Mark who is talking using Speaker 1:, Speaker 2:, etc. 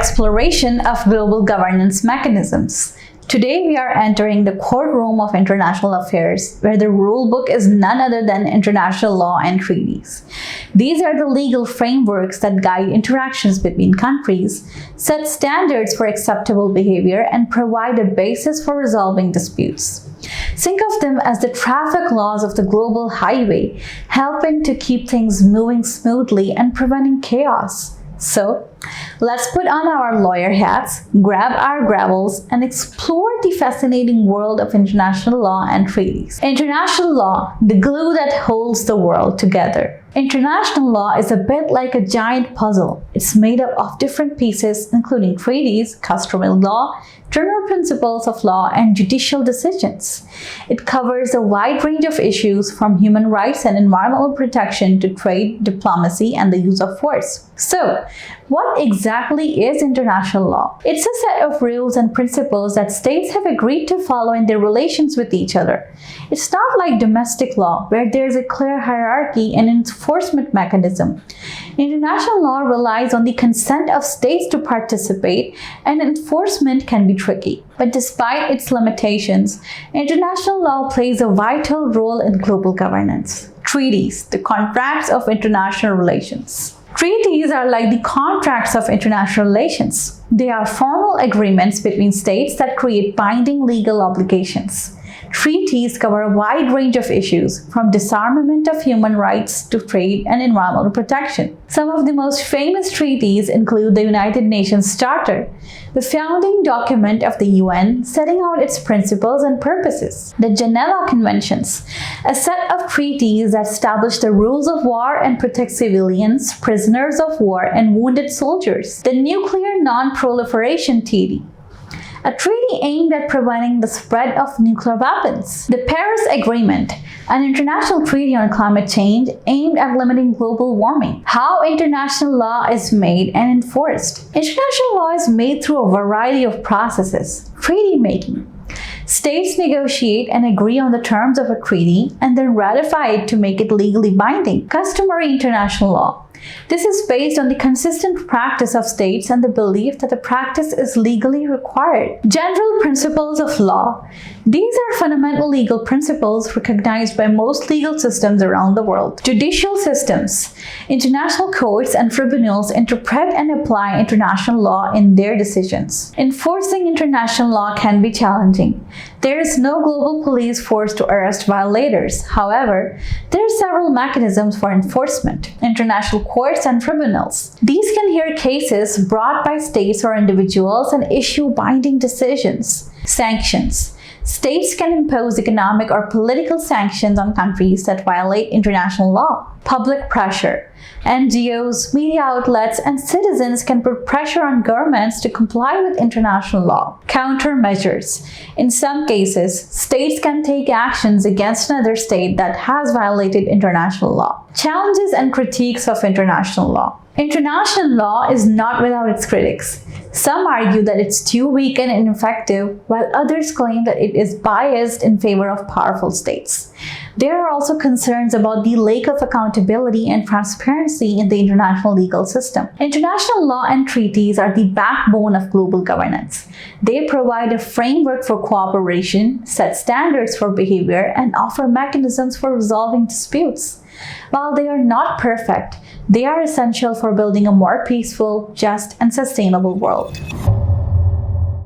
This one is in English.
Speaker 1: exploration of global governance mechanisms. Today we are entering the courtroom of international affairs, where the rule book is none other than international law and treaties. These are the legal frameworks that guide interactions between countries, set standards for acceptable behavior, and provide a basis for resolving disputes. Think of them as the traffic laws of the global highway, helping to keep things moving smoothly and preventing chaos. So, let's put on our lawyer hats, grab our gravels, and explore the fascinating world of international law and treaties. International law, the glue that holds the world together. International law is a bit like a giant puzzle. It's made up of different pieces, including treaties, customary law, general principles of law, and judicial decisions. It covers a wide range of issues from human rights and environmental protection to trade, diplomacy, and the use of force. So, what exactly is international law? It's a set of rules and principles that states have agreed to follow in their relations with each other. It's not like domestic law, where there's a clear hierarchy and enforcement mechanism. International law relies on the consent of states to participate, and enforcement can be tricky. But despite its limitations, international law plays a vital role in global governance. Treaties, the contracts of international relations. Treaties are like the contracts of international relations. They are formal agreements between states that create binding legal obligations. Treaties cover a wide range of issues, from disarmament of human rights to trade and environmental protection. Some of the most famous treaties include the United Nations Charter, the founding document of the UN setting out its principles and purposes. The Geneva Conventions, a set of treaties that establish the rules of war and protect civilians, prisoners of war, and wounded soldiers. The Nuclear Non-Proliferation Treaty, a treaty aimed at preventing the spread of nuclear weapons. The Paris Agreement, an international treaty on climate change aimed at limiting global warming. How international law is made and enforced. International law is made through a variety of processes. Treaty making. States negotiate and agree on the terms of a treaty and then ratify it to make it legally binding. Customary international law. This is based on the consistent practice of states and the belief that the practice is legally required. General principles of law. These are fundamental legal principles recognized by most legal systems around the world. Judicial systems. International courts and tribunals interpret and apply international law in their decisions. Enforcing international law can be challenging. There is no global police force to arrest violators. However, there are several mechanisms for enforcement. International courts and tribunals. These can hear cases brought by states or individuals and issue binding decisions. Sanctions. States can impose economic or political sanctions on countries that violate international law. Public pressure. NGOs, media outlets, and citizens can put pressure on governments to comply with international law. Countermeasures. In some cases, states can take actions against another state that has violated international law. Challenges and critiques of international law. International law is not without its critics. Some argue that it's too weak and ineffective, while others claim that it is biased in favor of powerful states. There are also concerns about the lack of accountability and transparency in the international legal system. International law and treaties are the backbone of global governance. They provide a framework for cooperation, set standards for behavior, and offer mechanisms for resolving disputes. While they are not perfect, they are essential for building a more peaceful, just, and sustainable world.